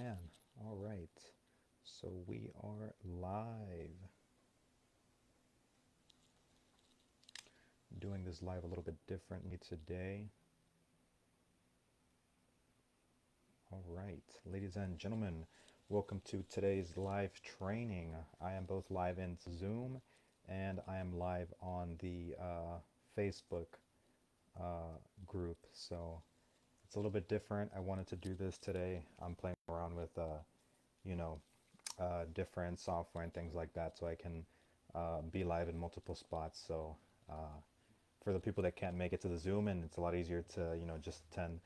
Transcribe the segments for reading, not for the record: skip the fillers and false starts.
man. All right. So we are live. Doing this live a little bit differently today. All right. Ladies and gentlemen, welcome to today's live training. I am both live in Zoom and I am live on the Facebook group. So it's a little bit different. I wanted to do this today. I'm playing around with, you know, different software and things like that so I can be live in multiple spots. So for the people that can't make it to the Zoom, and it's a lot easier to just attend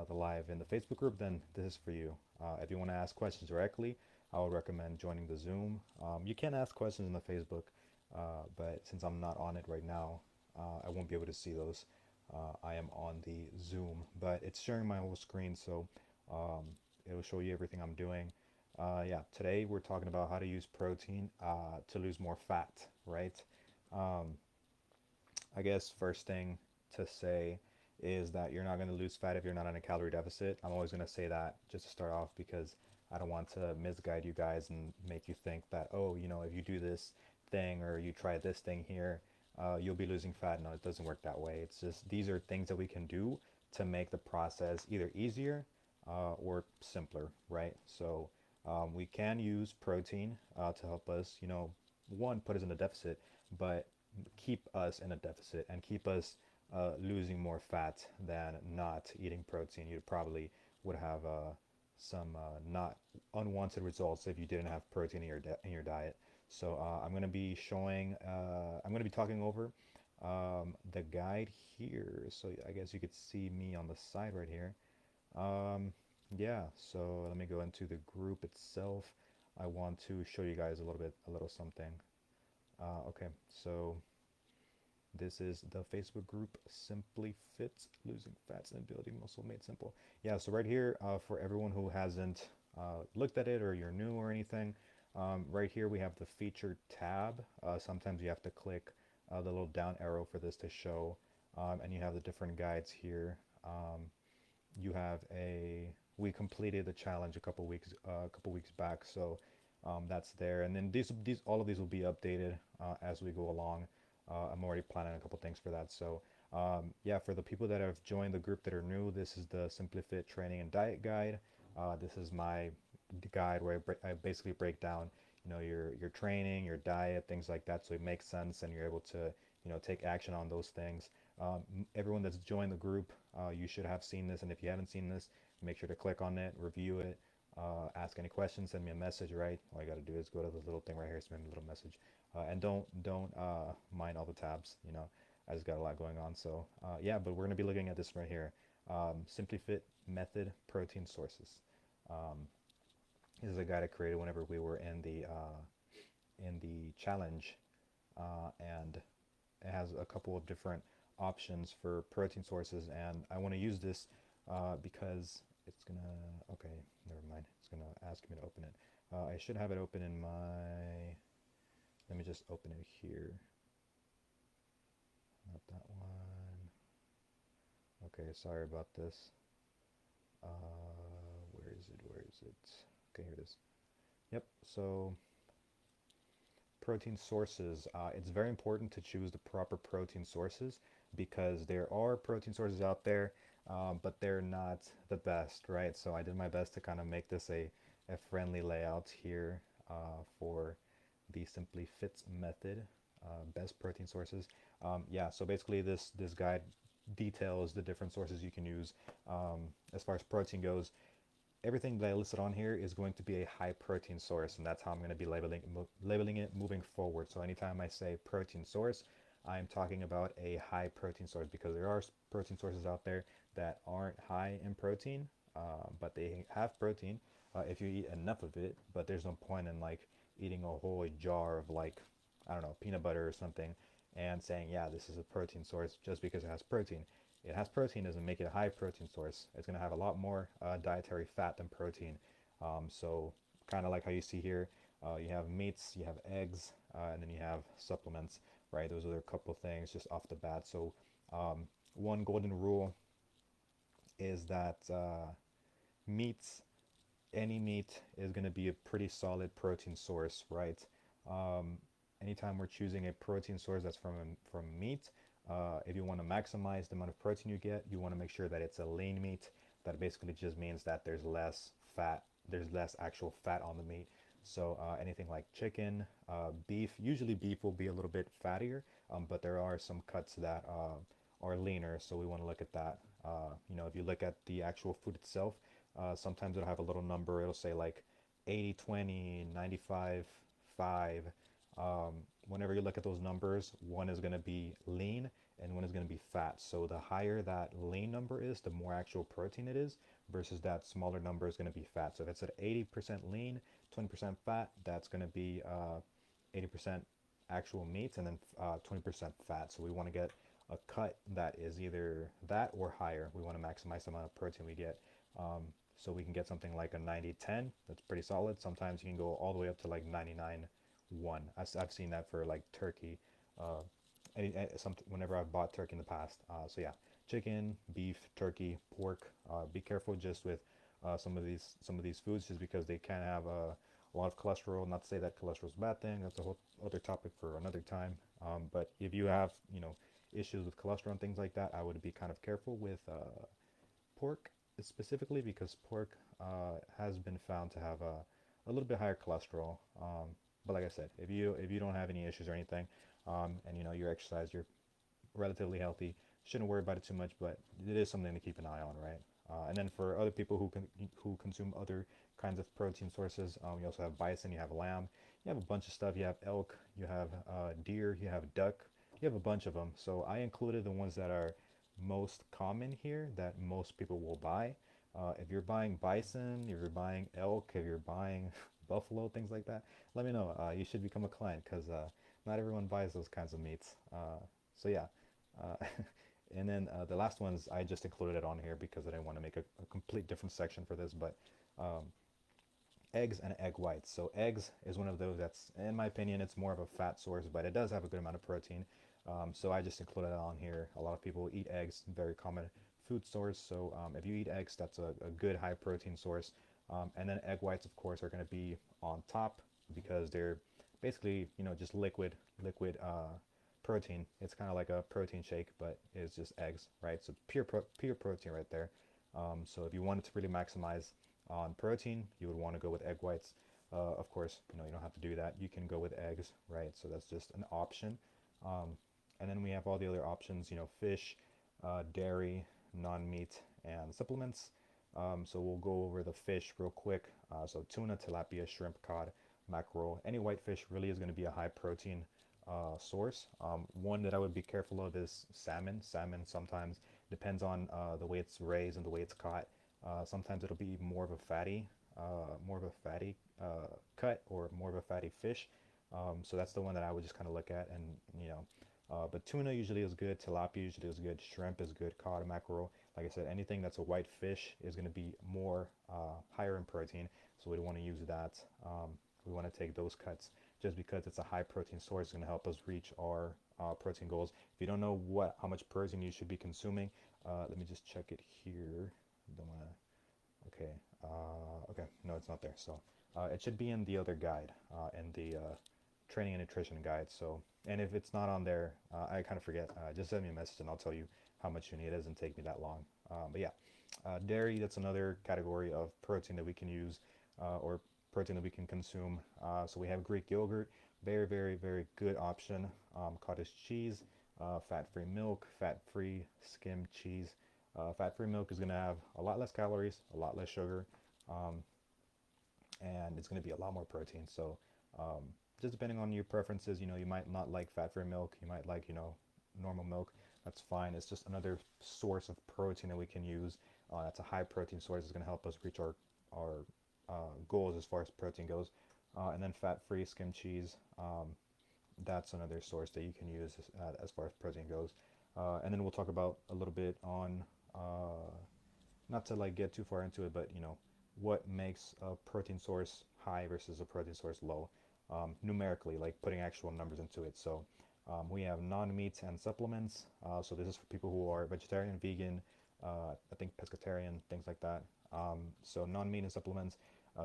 the live in the Facebook group, then this is for you. If you want to ask questions directly, I would recommend joining the Zoom. You can ask questions in the Facebook, but since I'm not on it right now, I won't be able to see those. I am on the Zoom, but it's sharing my whole screen, so um, it will show you everything I'm doing. Yeah, today we're talking about how to use protein to lose more fat, right? Um, I guess first thing to say is that you're not going to lose fat if you're not on a calorie deficit. I'm always going to say that just to start off because I don't want to misguide you guys and make you think that, oh, if you do this thing or you try this thing here, you'll be losing fat. No, it doesn't work that way. It's just these are things that we can do to make the process either easier or simpler, right? So we can use protein to help us, one, put us in a deficit, but keep us in a deficit and keep us losing more fat than not eating protein. You probably would have some not unwanted results if you didn't have protein in in your diet. So I'm going to be showing, I'm going to be talking over the guide here. So I guess you could see me on the side right here. Um, yeah, so let me go into the group itself. I want to show you guys a little something. Okay, so this is the Facebook group Simply Fit, Losing Fats and Building Muscle Made Simple. Yeah, so right here, for everyone who hasn't looked at it or you're new or anything, right here we have the featured tab. Sometimes you have to click the little down arrow for this to show, and you have the different guides here. You have we completed the challenge a couple weeks back, so that's there. And then all of these will be updated as we go along. I'm already planning a couple things for that. So yeah, for the people that have joined the group that are new, this is the Simply Fit Training and Diet Guide. This is my guide where I basically break down, your training, your diet, things like that, so it makes sense and you're able to, take action on those things. Everyone that's joined the group, you should have seen this, and if you haven't seen this, make sure to click on it, review it, ask any questions, send me a message. Right, all you got to do is go to this little thing right here, send me a little message, and don't mind all the tabs. I just got a lot going on. So yeah, but we're gonna be looking at this right here. Simply Fit Method Protein Sources. Um, this is a guide I created whenever we were in the challenge, and it has a couple of different options for protein sources, and I want to use this because it's gonna, okay, never mind, it's gonna ask me to open it. I should have it open in my, let me just open it here, not that one. Okay, sorry about this. Where is it? Okay, here it is. Yep, so protein sources. It's very important to choose the proper protein sources because there are protein sources out there, but they're not the best, right? So I did my best to kind of make this a friendly layout here for the Simply Fits method, best protein sources. Yeah, so basically this guide details the different sources you can use. As far as protein goes, everything that I listed on here is going to be a high protein source, and that's how I'm going to be labeling it moving forward. So anytime I say protein source, I'm talking about a high protein source because there are protein sources out there that aren't high in protein, but they have protein if you eat enough of it. But there's no point in like eating a whole jar of like, I don't know, peanut butter or something and saying, yeah, this is a protein source just because it has protein. It has protein doesn't make it a high protein source. It's going to have a lot more dietary fat than protein. So kind of like how you see here, you have meats, you have eggs, and then you have supplements, right? Those are a couple of things just off the bat. So one golden rule is that meats any meat is going to be a pretty solid protein source, right? Um, Anytime we're choosing a protein source that's from meat, if you want to maximize the amount of protein you get, you want to make sure that it's a lean meat. That basically just means that there's less fat, there's less actual fat on the meat. So anything like chicken, beef, usually beef will be a little bit fattier, but there are some cuts that are leaner, so we want to look at that. If you look at the actual food itself, sometimes it'll have a little number. It'll say like 80, 20, 95, 5. Um, Whenever you look at those numbers, one is going to be lean and one is going to be fat. So the higher that lean number is, the more actual protein it is, versus that smaller number is going to be fat. So if it's at 80% lean, 20% fat, that's going to be 80% actual meat and then 20% fat. So we want to get a cut that is either that or higher. We want to maximize the amount of protein we get. Um, so we can get something like a 90-10. That's pretty solid. Sometimes you can go all the way up to like 99-1. I've seen that for like turkey. Uh, Whenever I've bought turkey in the past. So yeah, chicken, beef, turkey, pork. Be careful just with some of these foods, just because they can have a lot of cholesterol. Not to say that cholesterol is a bad thing. That's a whole other topic for another time. But if you have issues with cholesterol and things like that, I would be kind of careful with pork specifically, because pork has been found to have a little bit higher cholesterol. But like I said, if you don't have any issues or anything, and you exercise, you're relatively healthy, shouldn't worry about it too much. But it is something to keep an eye on, right? And then for other people who consume other kinds of protein sources, you also have bison, you have lamb, you have a bunch of stuff. You have elk, you have deer, you have duck, you have a bunch of them. So I included the ones that are most common here that most people will buy. If you're buying bison, if you're buying elk, if you're buying buffalo, things like that, let me know. You should become a client, because not everyone buys those kinds of meats. So yeah. Uh, and then the last ones, I just included it on here because I didn't want to make a complete different section for this. But um, eggs and egg whites. So eggs is one of those that's, in my opinion, it's more of a fat source, but it does have a good amount of protein. So I just included it on here. A lot of people eat eggs, very common food source. So if you eat eggs, that's a good high protein source. And then egg whites, of course, are going to be on top, because they're basically, just liquid protein. It's kind of like a protein shake, but it's just eggs, right? So pure protein right there. So if you wanted to really maximize on protein, you would want to go with egg whites. Of course, you don't have to do that. You can go with eggs, right? So that's just an option. Um, and then we have all the other options, fish, dairy, non-meat, and supplements. So we'll go over the fish real quick. So tuna, tilapia, shrimp, cod, mackerel. Any whitefish really is going to be a high protein source. One that I would be careful of is salmon. Salmon sometimes depends on the way it's raised and the way it's caught. Sometimes it'll be more of a fatty cut, or more of a fatty fish. So that's the one that I would just kind of look at, and but tuna usually is good. Tilapia usually is good. Shrimp is good. Cod, mackerel. Like I said, anything that's a white fish is going to be more higher in protein. So we don't want to use that. We want to take those cuts, just because it's a high protein source. It's going to help us reach our protein goals. If you don't know how much protein you should be consuming, let me just check it here. Don't want to. Okay. Okay. No, it's not there. So it should be in the other guide, in the training and nutrition guide. So, and if it's not on there, I kind of forget. Just send me a message and I'll tell you how much you need. It doesn't take me that long. But yeah, dairy. That's another category of protein that we can use, or protein that we can consume. So we have Greek yogurt. Very, very, very good option. Cottage cheese, fat-free milk, fat-free skim cheese. Fat-free milk is going to have a lot less calories, a lot less sugar, um, and it's going to be a lot more protein. So, just depending on your preferences, you might not like fat-free milk. You might like, normal milk. That's fine. It's just another source of protein that we can use. That's a high protein source. It's going to help us reach our goals as far as protein goes. And then fat-free skim cheese. That's another source that you can use as far as protein goes. And then we'll talk about a little bit on, not to like get too far into it, but what makes a protein source high versus a protein source low, numerically, like putting actual numbers into it. So we have non-meat and supplements. So this is for people who are vegetarian, vegan, I think pescatarian, things like that. So non-meat and supplements.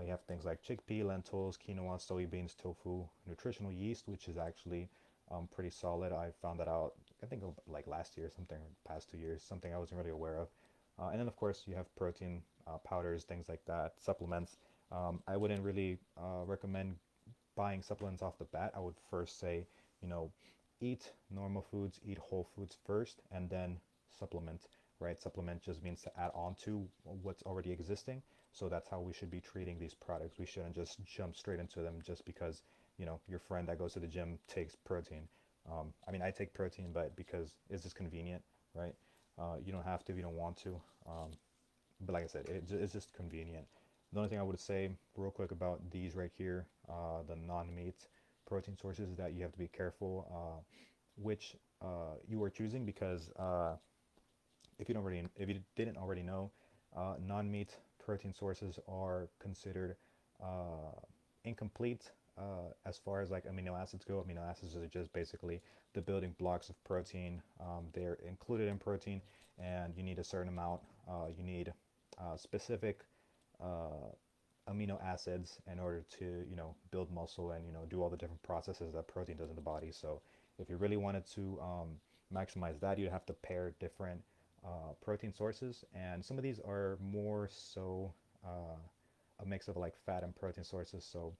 You have things like chickpea, lentils, quinoa, soybeans, tofu, nutritional yeast, which is actually pretty solid. I found that out, I think, like last year, something, past 2 years, something I wasn't really aware of. And then, of course, you have protein powders, things like that, supplements. I wouldn't really recommend buying supplements off the bat. I would first say, you know, eat normal foods, eat whole foods first, and then supplement, right? Supplement just means to add on to what's already existing. So that's how we should be treating these products. We shouldn't just jump straight into them just because, your friend that goes to the gym takes protein. I mean, I take protein, but because it's just convenient, right? You don't have to if you don't want to. But like I said, it's just convenient. The only thing I would say real quick about these right here, the non-meat protein sources, that you have to be careful which you are choosing, because if you didn't already know, non-meat protein sources are considered incomplete as far as like amino acids go. Amino acids are just basically the building blocks of protein. They're included in protein, and you need a certain amount. You need specific uh, amino acids in order to build muscle and do all the different processes that protein does in the body. So if you really wanted to maximize that, you'd have to pair different protein sources, and some of these are more so a mix of like fat and protein sources. So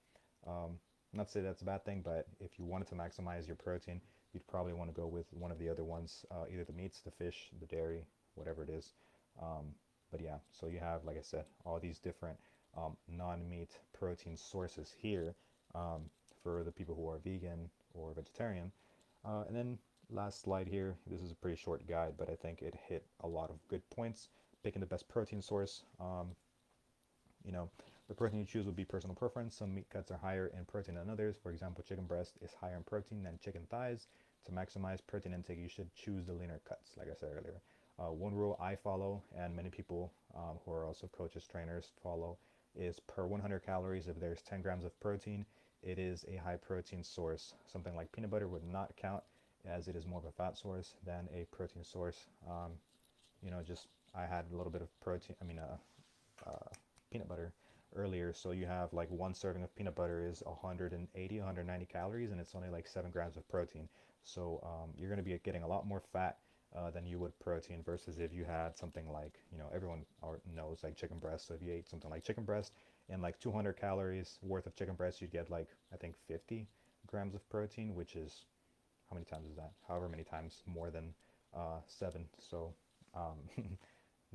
not to say that's a bad thing, but if you wanted to maximize your protein, you'd probably want to go with one of the other ones, either the meats, the fish, the dairy, whatever it is. um, but yeah, so you have, like I said, all these different non-meat protein sources here um, for the people who are vegan or vegetarian. And then last slide here, this is a pretty short guide, but I think it hit a lot of good points. Picking the best protein source. You know, the protein you choose will be personal preference. Some meat cuts are higher in protein than others. For example, chicken breast is higher in protein than chicken thighs. To maximize protein intake, you should choose the leaner cuts, like I said earlier. One rule I follow, and many people who are also coaches, trainers follow, is per 100 calories, if there's 10 grams of protein, it is a high protein source. Something like peanut butter would not count, as it is more of a fat source than a protein source. Just I had a little bit of protein, peanut butter earlier. So you have like one serving of peanut butter is 180, 190 calories, and it's only like 7 grams of protein. So you're going to be getting a lot more fat than you would protein, versus if you had something like, everyone knows like chicken breast. So if you ate something like chicken breast and like 200 calories worth of chicken breast, you'd get like, I think, 50 grams of protein, which is, how many times is that? However many times more than seven. So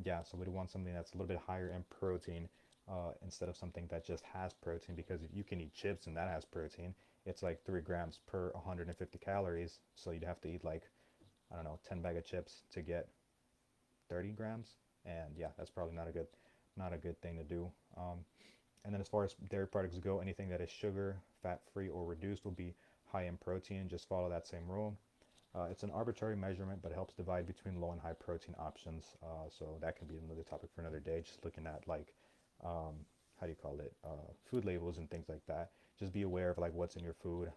yeah, so we'd want something that's a little bit higher in protein instead of something that just has protein, because if you can eat chips and that has protein, it's like 3 grams per 150 calories. So you'd have to eat like, I don't know, 10 bag of chips to get 30 grams. And yeah, that's probably not a good thing to do. And then as far as dairy products go, anything that is sugar, fat free, or reduced will be high in protein. Just follow that same rule. It's an arbitrary measurement, but it helps divide between low and high protein options. So that can be another topic for another day. Just looking at like, how do you call it, food labels and things like that. Just be aware of like what's in your food.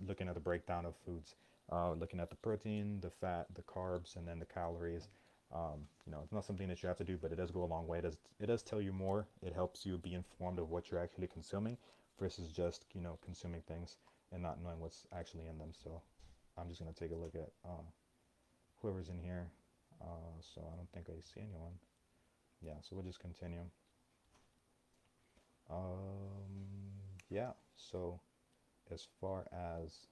Looking at the breakdown of foods, looking at the protein, the fat, the carbs, and then the calories. It's not something that you have to do, but it does go a long way. It does tell you more. It helps you be informed of what you're actually consuming, versus just consuming things and not knowing what's actually in them. So I'm just gonna take a look at whoever's in here. So I don't think I see anyone. Yeah, so we'll just continue. Yeah, so as far as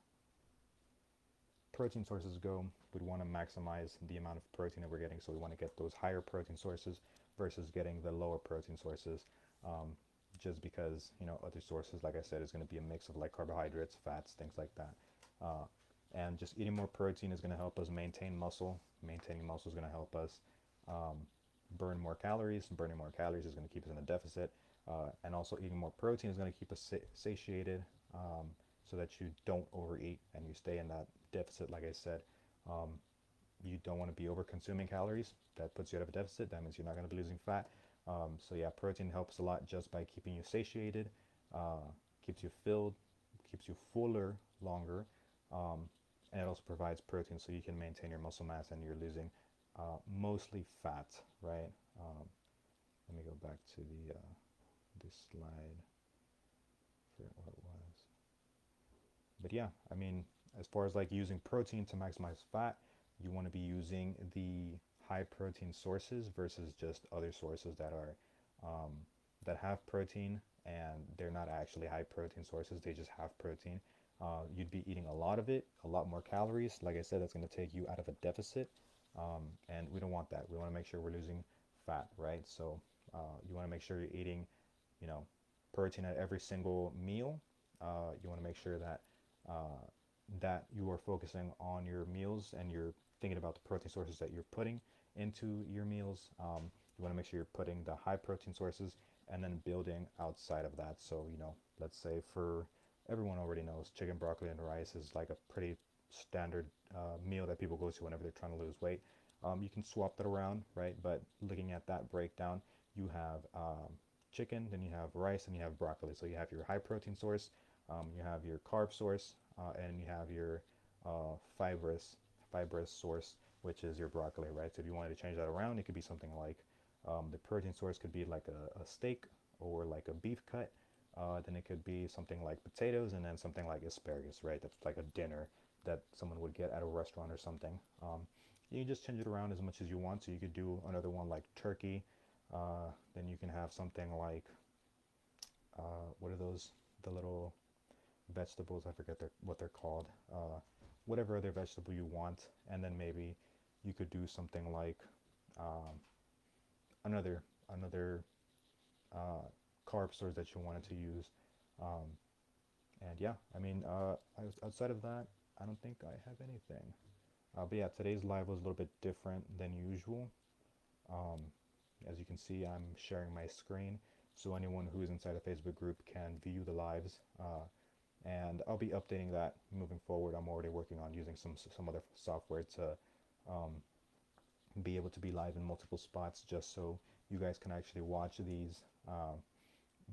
protein sources go, we'd want to maximize the amount of protein that we're getting. So we want to get those higher protein sources versus getting the lower protein sources. Just because, other sources, like I said, is going to be a mix of like carbohydrates, fats, things like that. Uh, and just eating more protein is going to help us maintain muscle. Maintaining muscle is going to help us um, burn more calories. Burning more calories is going to keep us in a deficit. And also eating more protein is going to keep us satiated, so that you don't overeat and you stay in that deficit. Like I said, um, you don't want to be over consuming calories. That puts you out of a deficit. That means you're not going to be losing fat. So yeah, protein helps a lot just by keeping you satiated, keeps you filled, keeps you fuller longer, um, and it also provides protein so you can maintain your muscle mass and you're losing mostly fat, right? Let me go back to the this slide. I forget what it was. But yeah, I mean, as far as like using protein to maximize fat, you want to be using the high protein sources versus just other sources that are um, that have protein and they're not actually high protein sources. They just have protein. You'd be eating a lot of it, a lot more calories. Like I said, that's going to take you out of a deficit, and we don't want that. We want to make sure we're losing fat, right? So you want to make sure you're eating, you know, protein at every single meal. You want to make sure that uh, that you are focusing on your meals and you're thinking about the protein sources that you're putting into your meals. You want to make sure you're putting the high protein sources and then building outside of that. So, you know, let's say for everyone already knows chicken, broccoli, and rice is like a pretty standard meal that people go to whenever they're trying to lose weight. You can swap that around, right? But looking at that breakdown, you have chicken, then you have rice, and you have broccoli. So you have your high protein source, you have your carb source, and you have your fibrous source, which is your broccoli, right? So if you wanted to change that around, it could be something like the protein source could be like a steak or like a beef cut. Then it could be something like potatoes and then something like asparagus, right? That's like a dinner that someone would get at a restaurant or something. You can just change it around as much as you want. So you could do another one like turkey. Then you can have something like what are those? The little vegetables. I forget what they're called. Whatever other vegetable you want, and then maybe you could do something like um, another uh, carb source that you wanted to use. Um, and yeah, I mean, outside of that, I don't think I have anything. But yeah, today's live was a little bit different than usual. Um, as you can see, I'm sharing my screen, so anyone who is inside a Facebook group can view the lives. And I'll be updating that moving forward. I'm already working on using some other software to um, be able to be live in multiple spots, just so you guys can actually watch these.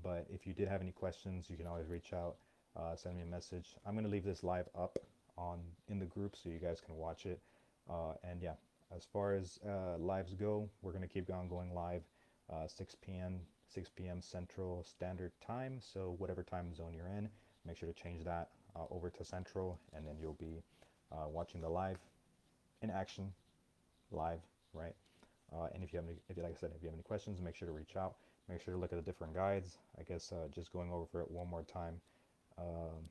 But if you did have any questions, you can always reach out, send me a message. I'm going to leave this live up on in the group so you guys can watch it. And yeah, as far as lives go, we're going to keep on going live 6 p.m. Central Standard Time. So whatever time zone you're in, make sure to change that over to Central, and then you'll be watching the live in action live, right? And if you have any, if, like I said, if you have any questions, make sure to reach out. Make sure to look at the different guides. I guess just going over it one more time. Um,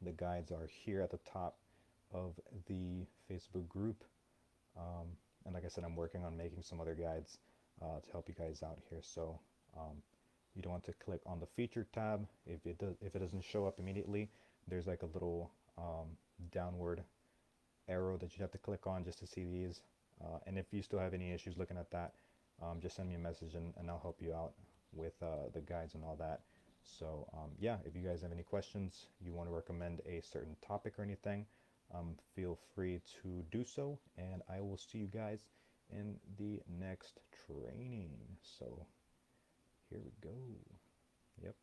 the guides are here at the top of the Facebook group. Um, and like I said, I'm working on making some other guides to help you guys out here. So um, you don't want to click on the featured tab. If it doesn't show up immediately, there's like a little downward arrow that you have to click on just to see these. And if you still have any issues looking at that, just send me a message and I'll help you out with the guides and all that. So yeah, if you guys have any questions, you want to recommend a certain topic or anything, feel free to do so, and I will see you guys in the next training. So here we go. Yep.